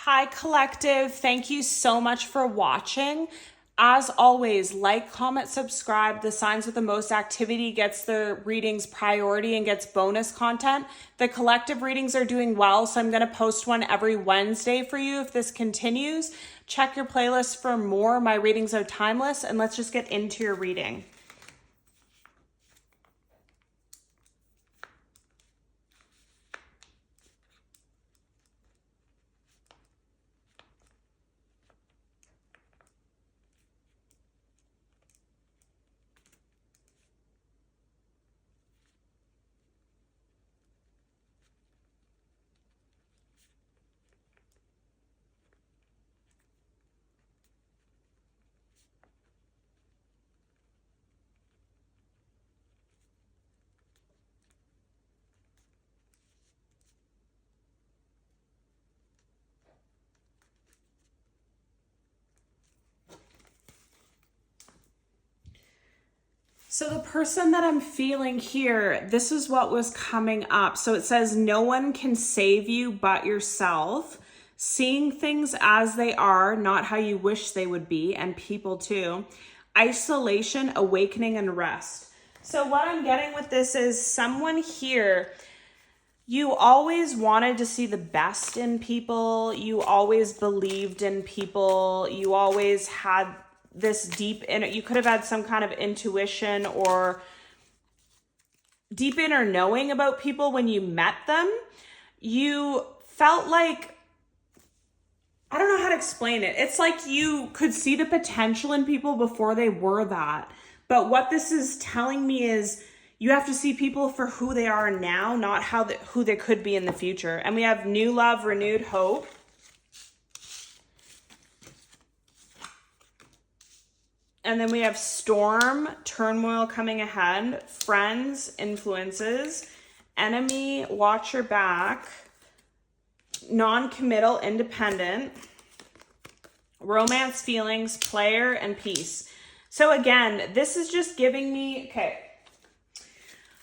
Hi, collective. Thank you so much for watching. As always, like, comment, subscribe. The signs with the most activity gets the readings priority and gets bonus content. The collective readings are doing well, so I'm going to post one every Wednesday for you if this continues. Check your playlist for more. My readings are timeless, and let's just get into your reading. So the person that I'm feeling here, this is what was coming up. So it says, no one can save you but yourself. Seeing things as they are, not how you wish they would be, and people too. Isolation, awakening, and rest. So what I'm getting with this is someone here, you always wanted to see the best in people. You always believed in people. You always had this deep inner, you could have had some kind of intuition or deep inner knowing about people when you met them. You felt like, I don't know how to explain it. It's like you could see the potential in people before they were that. But what this is telling me is you have to see people for who they are now, not who they could be in the future. And we have new love, renewed hope. And then we have storm, turmoil coming ahead, friends, influences, enemy, watch your back, non-committal, independent, romance, feelings, player, and peace. So again, this is just giving me, okay.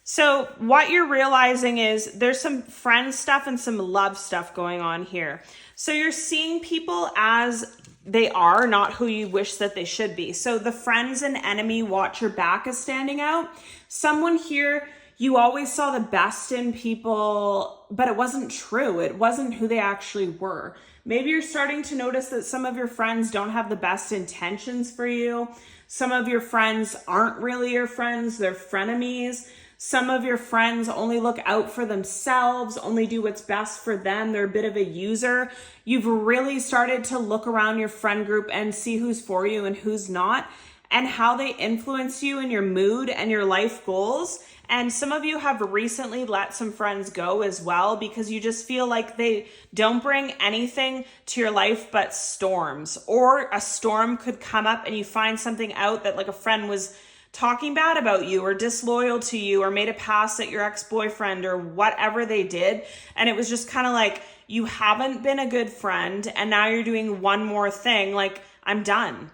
So what you're realizing is there's some friend stuff and some love stuff going on here. So you're seeing people as they are, not who you wish that they should be. So the friends and enemy, watch your back is standing out. Someone here, you always saw the best in people, but it wasn't true. It wasn't who they actually were. Maybe you're starting to notice that some of your friends don't have the best intentions for you. Some of your friends aren't really your friends, they're frenemies. Some of your friends only look out for themselves, only do what's best for them. They're a bit of a user. You've really started to look around your friend group and see who's for you and who's not, and how they influence you in your mood and your life goals. And some of you have recently let some friends go as well because you just feel like they don't bring anything to your life but storms. Or a storm could come up and you find something out that like a friend was talking bad about you or disloyal to you or made a pass at your ex-boyfriend or whatever they did. And it was just kind of like, you haven't been a good friend and now you're doing one more thing, like, I'm done.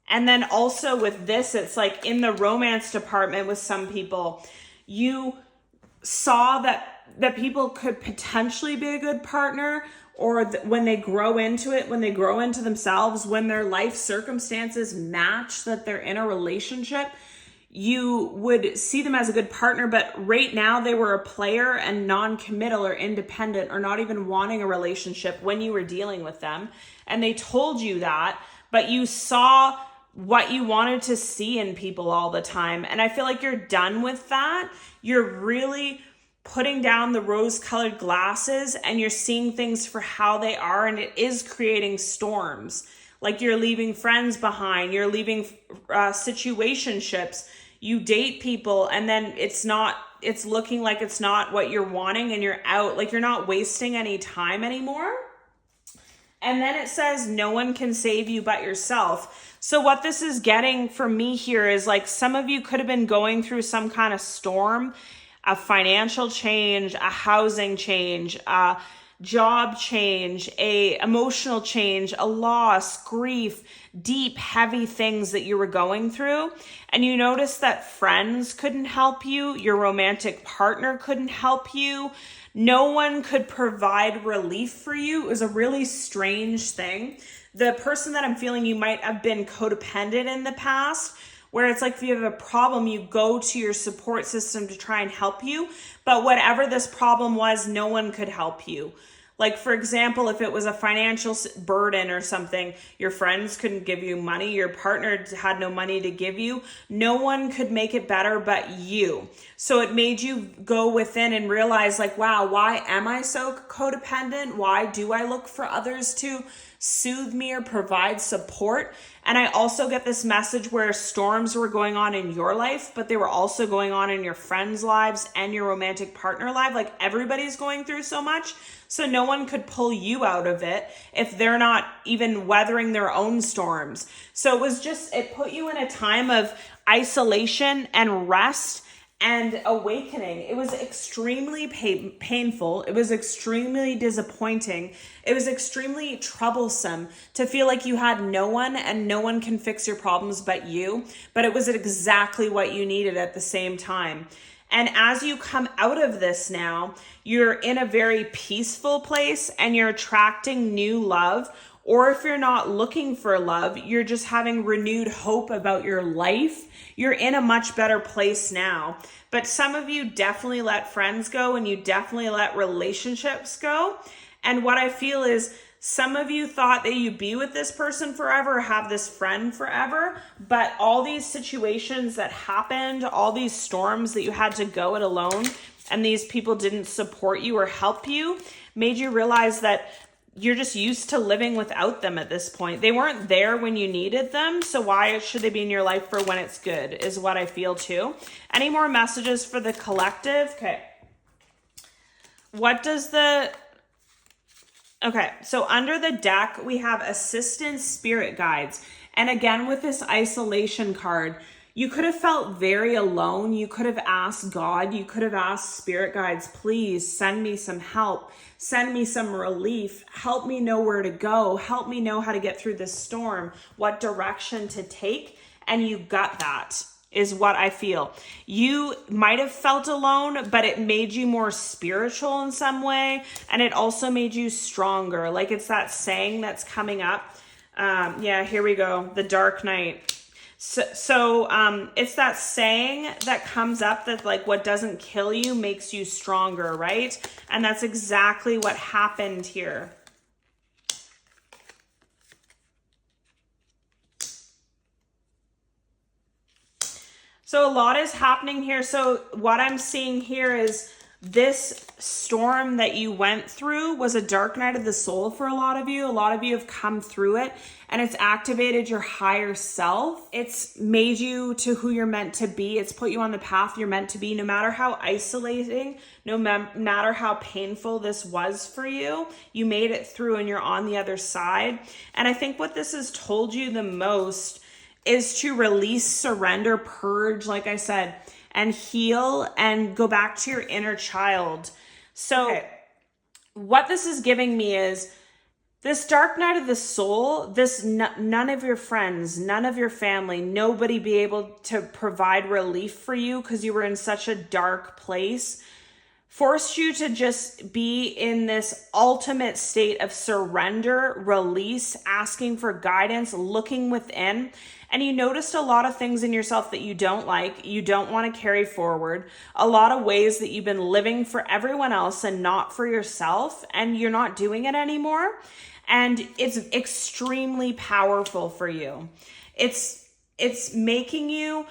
And then also with this, it's like in the romance department with some people, you saw that people could potentially be a good partner, or when they grow into it, when they grow into themselves, when their life circumstances match that they're in a relationship, you would see them as a good partner. But right now they were a player and non-committal or independent or not even wanting a relationship when you were dealing with them. And they told you that, but you saw what you wanted to see in people all the time. And I feel like you're done with that. You're really putting down the rose-colored glasses and you're seeing things for how they are, and it is creating storms. Like you're leaving friends behind, you're leaving situationships, you date people, and then it's looking like it's not what you're wanting and you're out. Like you're not wasting any time anymore. And then it says, no one can save you but yourself. So what this is getting for me here is like some of you could have been going through some kind of storm, a financial change, a housing change, a job change, a emotional change, a loss, grief, deep, heavy things that you were going through. And you notice that friends couldn't help you. Your romantic partner couldn't help you. No one could provide relief for you. It was a really strange thing. The person that I'm feeling, you might have been codependent in the past, where it's like if you have a problem, you go to your support system to try and help you. But whatever this problem was, no one could help you. Like, for example, if it was a financial burden or something, your friends couldn't give you money, your partner had no money to give you, no one could make it better but you. So it made you go within and realize, like, wow, why am I so codependent? Why do I look for others to soothe me or provide support? And I also get this message where storms were going on in your life, but they were also going on in your friends' lives and your romantic partner life. Like, everybody's going through so much. So no one could pull you out of it if they're not even weathering their own storms. So it was just, it put you in a time of isolation and rest and awakening. It was extremely painful. It was extremely disappointing. It was extremely troublesome to feel like you had no one and no one can fix your problems but you. But it was exactly what you needed at the same time. And as you come out of this now, you're in a very peaceful place and you're attracting new love. Or if you're not looking for love, you're just having renewed hope about your life. You're in a much better place now. But some of you definitely let friends go and you definitely let relationships go. And what I feel is some of you thought that you'd be with this person forever, or have this friend forever, but all these situations that happened, all these storms that you had to go it alone, and these people didn't support you or help you, made you realize that you're just used to living without them at this point. They weren't there when you needed them, so why should they be in your life for when it's good, is what I feel too. Any more messages for the collective? Okay. What does the... Okay, so under the deck, we have assistance, spirit guides. And again, with this isolation card, you could have felt very alone. You could have asked God, you could have asked spirit guides, please send me some help, send me some relief, help me know where to go, help me know how to get through this storm, what direction to take. And you got that, is what I feel. You might have felt alone, but it made you more spiritual in some way. And it also made you stronger. Like, it's that saying that's coming up. Yeah, here we go. The Dark Knight. So it's that saying that comes up that, like, what doesn't kill you makes you stronger, right? And that's exactly what happened here. So a lot is happening here. So what I'm seeing here is this storm that you went through was a dark night of the soul for a lot of you. A lot of you have come through it, and it's activated your higher self. It's made you to who you're meant to be. It's put you on the path you're meant to be, no matter how isolating, no matter how painful this was for you. You made it through and you're on the other side. And I think what this has told you the most is to release, surrender, purge, like I said, and heal and go back to your inner child. So what this is giving me is this dark night of the soul, this none of your friends, none of your family, nobody be able to provide relief for you because you were in such a dark place, forced you to just be in this ultimate state of surrender, release, asking for guidance, looking within. And you noticed a lot of things in yourself that you don't like, you don't want to carry forward, a lot of ways that you've been living for everyone else and not for yourself, and you're not doing it anymore. And it's extremely powerful for you. It's making you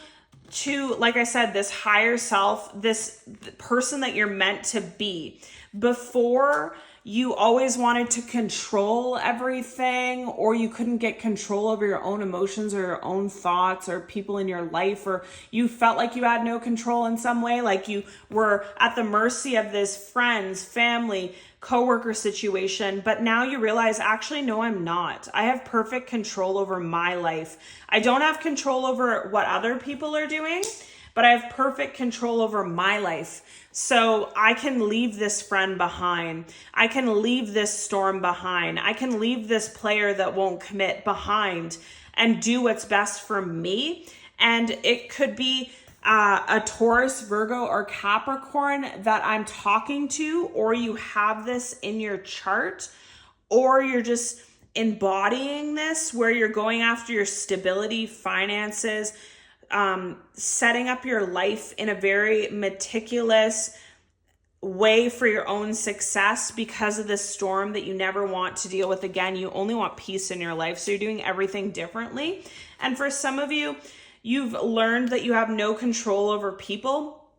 to, like I said, this higher self, this person that you're meant to be. Before, you always wanted to control everything, or you couldn't get control over your own emotions or your own thoughts or people in your life, or you felt like you had no control in some way, like you were at the mercy of this friends, family, coworker situation. But now you realize, actually, no, I'm not. I have perfect control over my life. I don't have control over what other people are doing, but I have perfect control over my life. So I can leave this friend behind. I can leave this storm behind. I can leave this player that won't commit behind and do what's best for me. And it could be a Taurus, Virgo, or Capricorn that I'm talking to, or you have this in your chart, or you're just embodying this where you're going after your stability, finances, setting up your life in a very meticulous way for your own success because of this storm that you never want to deal with again. You only want peace in your life, so you're doing everything differently. And for some of you, you've learned that you have no control over people.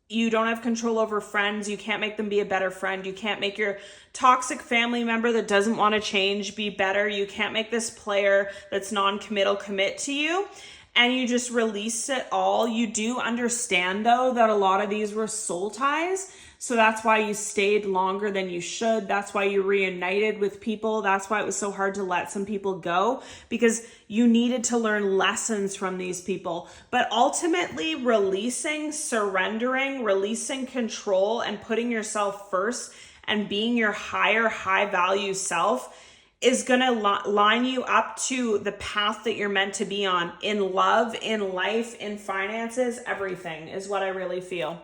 You don't have control over friends. You can't make them be a better friend. You can't make your toxic family member that doesn't want to change be better. You can't make this player that's non-committal commit to you. And you just release it all. You do understand, though, that a lot of these were soul ties. So that's why you stayed longer than you should. That's why you reunited with people. That's why it was so hard to let some people go, because you needed to learn lessons from these people. But ultimately, releasing, surrendering, releasing control, and putting yourself first and being your higher, high value self is going to line you up to the path that you're meant to be on in love, in life, in finances. Everything is what I really feel.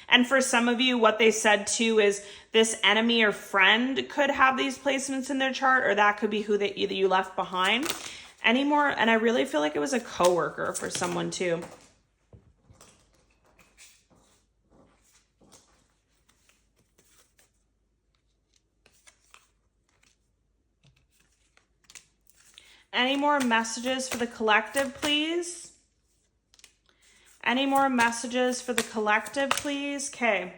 And for some of you, what they said too is this enemy or friend could have these placements in their chart, or that could be who that you left behind anymore. And I really feel like it was a coworker for someone too. Any more messages for the collective, please? Any more messages for the collective, please? Okay.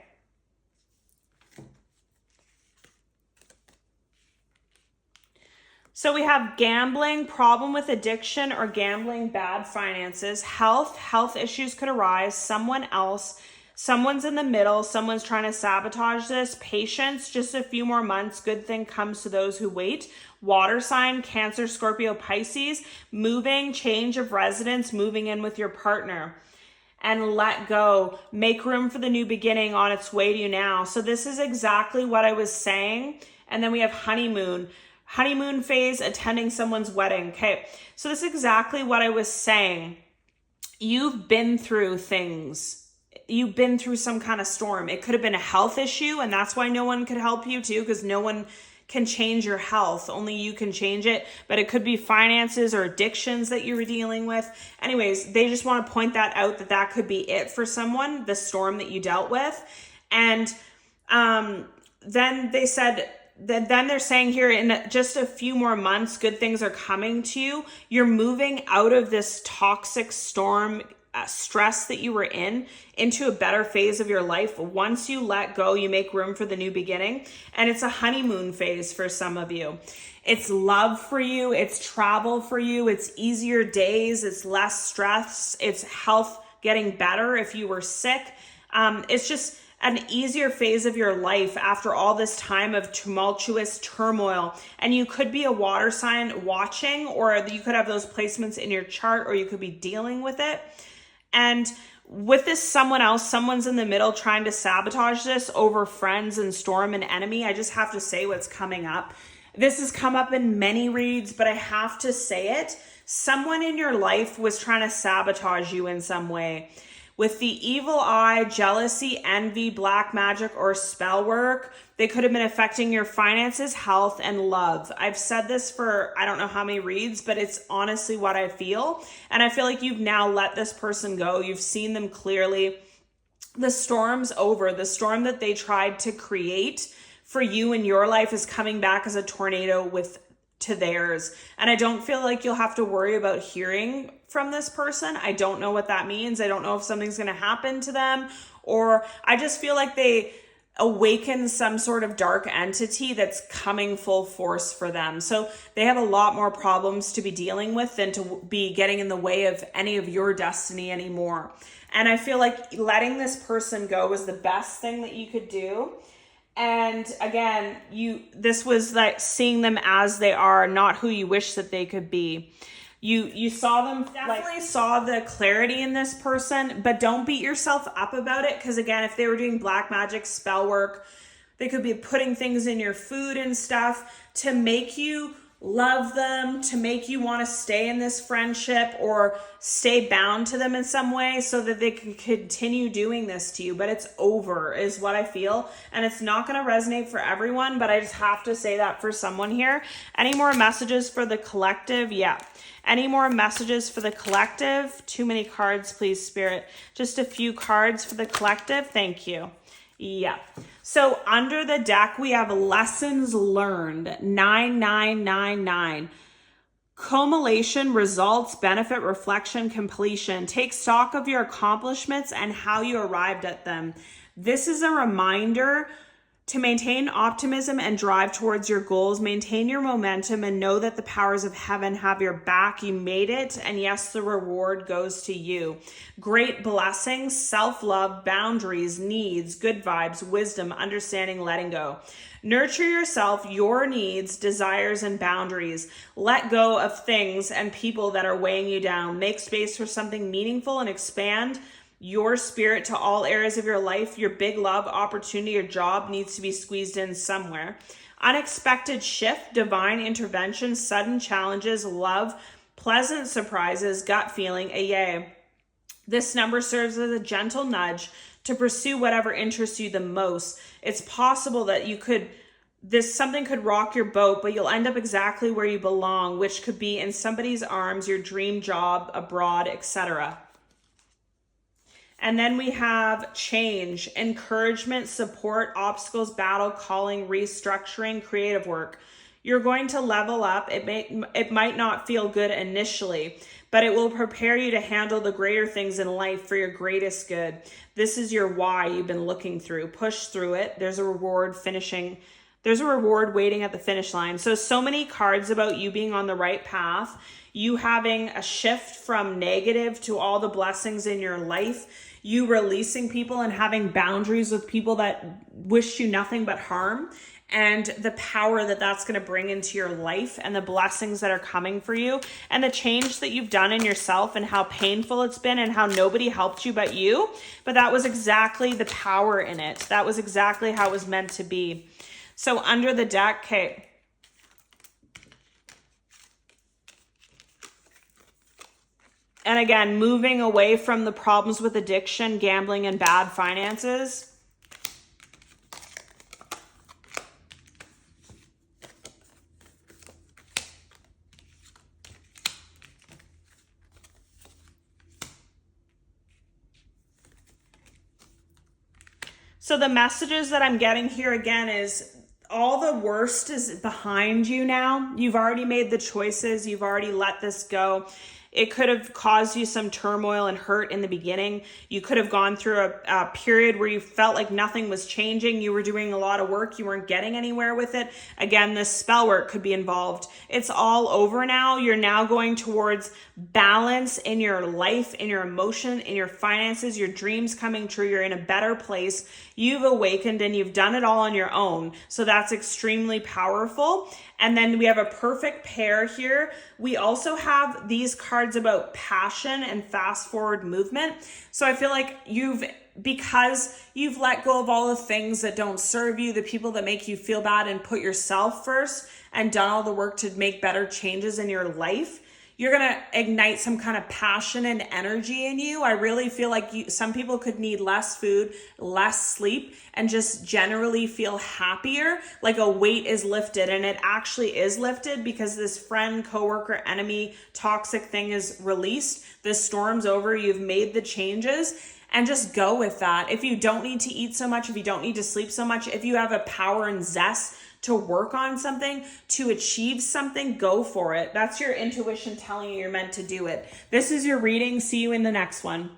So we have gambling, problem with addiction or gambling, bad finances, health issues could arise, someone else, someone's in the middle, someone's trying to sabotage this, patience, just a few more months, good thing comes to those who wait. Water sign, Cancer, Scorpio, Pisces, moving, change of residence, moving in with your partner. And let go, make room for the new beginning on its way to you now. So this is exactly what I was saying. And then we have honeymoon phase, attending someone's wedding. Okay, so this is exactly what I was saying. You've been through things. You've been through some kind of storm. It could have been a health issue, and that's why no one could help you too, because no one can change your health. Only you can change it. But it could be finances or addictions that you were dealing with. Anyways, they just want to point that out, that could be it for someone, the storm that you dealt with. And then they said, then they're saying here, in just a few more months, good things are coming to you. You're moving out of this toxic storm stress that you were in into a better phase of your life. Once you let go, you make room for the new beginning. And it's a honeymoon phase for some of you. It's love for you. It's travel for you. It's easier days. It's less stress. It's health getting better if you were sick. It's just an easier phase of your life after all this time of tumultuous turmoil. And you could be a water sign watching, or you could have those placements in your chart, or you could be dealing with it. And with this someone else, someone's in the middle trying to sabotage this over friends and storm and enemy. I just have to say what's coming up. This has come up in many reads, but I have to say it. Someone in your life was trying to sabotage you in some way. With the evil eye, jealousy, envy, black magic, or spell work, they could have been affecting your finances, health, and love. I've said this for I don't know how many reads, but it's honestly what I feel. And I feel like you've now let this person go. You've seen them clearly. The storm's over. The storm that they tried to create for you in your life is coming back as a tornado to theirs. And I don't feel like you'll have to worry about hearing from this person. I don't know what that means. I don't know if something's going to happen to them, or I just feel like they awaken some sort of dark entity that's coming full force for them. So they have a lot more problems to be dealing with than to be getting in the way of any of your destiny anymore. And I feel like letting this person go was the best thing that you could do. And again, this was like seeing them as they are, not who you wish that they could be. You saw them, definitely saw the clarity in this person, but don't beat yourself up about it. Because again, if they were doing black magic, spell work, they could be putting things in your food and stuff to make you love them, to make you want to stay in this friendship or stay bound to them in some way so that they can continue doing this to you. But it's over is what I feel. And it's not going to resonate for everyone, but I just have to say that for someone here. Any more messages for the collective? Yeah. Any more messages for the collective? Too many cards, please, Spirit. Just a few cards for the collective. Thank you. Yeah. So under the deck, we have lessons learned, 9999. Culmination, results, benefit, reflection, completion. Take stock of your accomplishments and how you arrived at them. This is a reminder to maintain optimism and drive towards your goals. Maintain your momentum and know that the powers of heaven have your back. You made it, and yes, the reward goes to you. Great blessings, self-love, boundaries, needs, good vibes, wisdom, understanding, letting go. Nurture yourself, your needs, desires, and boundaries. Let go of things and people that are weighing you down. Make space for something meaningful and expand your spirit to all areas of your life. Your big love, opportunity, or job needs to be squeezed in somewhere. Unexpected shift, divine intervention, sudden challenges, love, pleasant surprises, gut feeling, a yay. This number serves as a gentle nudge to pursue whatever interests you the most. It's possible that something could rock your boat, but you'll end up exactly where you belong, which could be in somebody's arms, your dream job, abroad, etc. And then we have change, encouragement, support, obstacles, battle, calling, restructuring, creative work. You're going to level up. It might not feel good initially, but it will prepare you to handle the greater things in life for your greatest good. This is your why you've been looking through. Push through it. There's a reward waiting at the finish line. So many cards about you being on the right path, you having a shift from negative to all the blessings in your life, you releasing people and having boundaries with people that wish you nothing but harm, and the power that that's going to bring into your life and the blessings that are coming for you and the change that you've done in yourself and how painful it's been and how nobody helped you but you. But that was exactly the power in it. That was exactly how it was meant to be. So under the deck, okay. And again, moving away from the problems with addiction, gambling, and bad finances. So the messages that I'm getting here again is all the worst is behind you now. You've already made the choices. You've already let this go. It could have caused you some turmoil and hurt in the beginning. You could have gone through a period where you felt like nothing was changing. You were doing a lot of work. You weren't getting anywhere with it. Again, this spell work could be involved. It's all over now. You're now going towards balance in your life, in your emotion, in your finances, your dreams coming true. You're in a better place. You've awakened and you've done it all on your own. So that's extremely powerful. And then we have a perfect pair here. We also have these cards about passion and fast forward movement. So I feel like because you've let go of all the things that don't serve you, the people that make you feel bad, and put yourself first and done all the work to make better changes in your life, you're going to ignite some kind of passion and energy in you. I really feel like some people could need less food, less sleep, and just generally feel happier, like a weight is lifted. And it actually is lifted because this friend, coworker, enemy, toxic thing is released. The storm's over. You've made the changes. And just go with that. If you don't need to eat so much, if you don't need to sleep so much, if you have a power and zest to work on something, to achieve something, go for it. That's your intuition telling you you're meant to do it. This is your reading. See you in the next one.